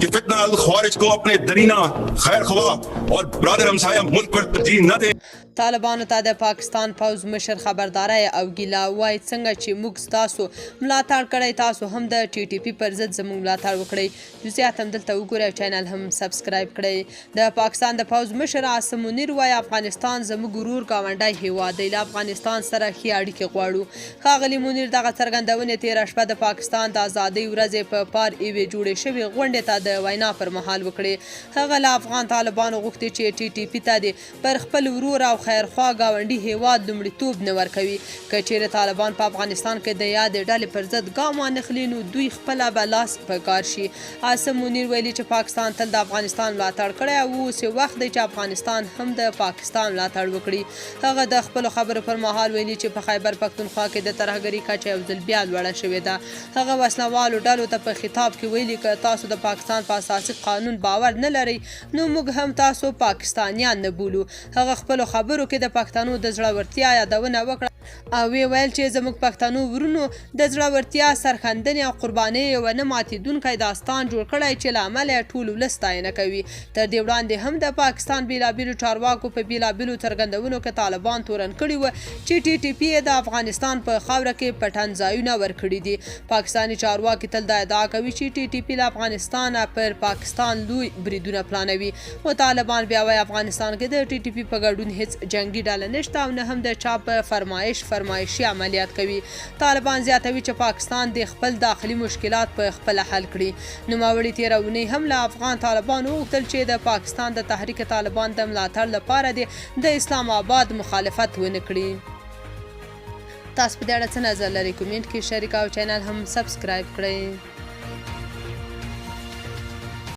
कि फितना अल ख्वारिज को अपने दरीना खैर ख्वाह और ब्रादर हमसाया मुल्क पर तरजीह न दे। طالبانو ته د پاکستان پوځ مشر خبرداری او ګیله وایي څنګه چې موږ ستاسو ملاتړ کړی تاسو هم د ټي ټي پي پر ضد زموږ ملاتړ وکړئ. جزئیات هم دلته وګورئ او چینل هم سبسکرایب کړئ. د پاکستان د پوځ مشر عاصم منیر وایي افغانستان زموږ ورور ګاونډی هیواد دی، له افغانستان سره ښې اړیکې غواړو. ښاغلي منیر دغه څرګندونې تېره شپه د پاکستان د ازادۍ ورځې په پار یوې جوړې شوې غونډې ته د وینا پر مهال وکړې. هغه له افغان طالبانو غوښتي چې ټي ټي پي ته دې پر خپل ورور او خیرخوا ګاونډي هیواد لومړیتوب نه ورکوي. که چیرې طالبان په افغانستان کې د یادې ډلې پر ضد ګام وانخلي نو دوی خپله به لاس په کار شي. عاصم منیر ویلي چې پاکستان تل د افغانستان ملاتړ کړی او اوس یې وخت دی چې افغانستان هم د پاکستان ملاتړ وکړي. هغه د خپلو خبرو پر مهال ویلي چې په خیبر پښتونخوا کې د ترهګرۍ کچه یو ځل بیا لوړه شوې ده. هغه وسلوالو ډلو ته په خطاب کې ویلي که تاسو د پاکستان په اساسي قانون باور نه لرئ نو موږ هم تاسو پاکستانیان نه بولو. هغه خپلو خبرو کې د پښتنو د زړورتیا یادونه وکړه او ویې ویل چې زموږ پښتنو ورونو د زړورتیا سرښندنې او قربانۍ یو نه ماتېدونکی داستان جوړ کړی چې له امله یې ټول ولس ستاینه کوي. تر دې وړاندې هم د پاکستان بېلابېلو چارواکو په بېلابېلو څرګندونو کې طالبان تورن کړي وو چې ټي ټي پي یې د افغانستان په خاوره کې پټن ځایونه ورکړي دي. پاکستاني چارواکي تل دا ادعا کوي چې ټي ټي پي له افغانستانه پر پاکستان لوی بریدونه پلانوي، خو طالبان بیا وایي افغانستان کې د ټي ټي پي په ګډون هیڅ جنګي ډله نشته او نه هم د چا په فرمایشي عملیات کوي. طالبان زیاتوي چې پاکستان د خپل داخلي مشکلات په خپله حل کړي. نوموړي تېره اونۍ هم له افغان طالبانو وغوښتل چې د پاکستان د تحریک طالبان د ملاتړ لپاره د اسلام آباد مخالفت ونه کړي. تاسو په دې اړه څه نظر لرئ؟ کومنټ کې شریک او چینل هم سبسکرایب کړئ.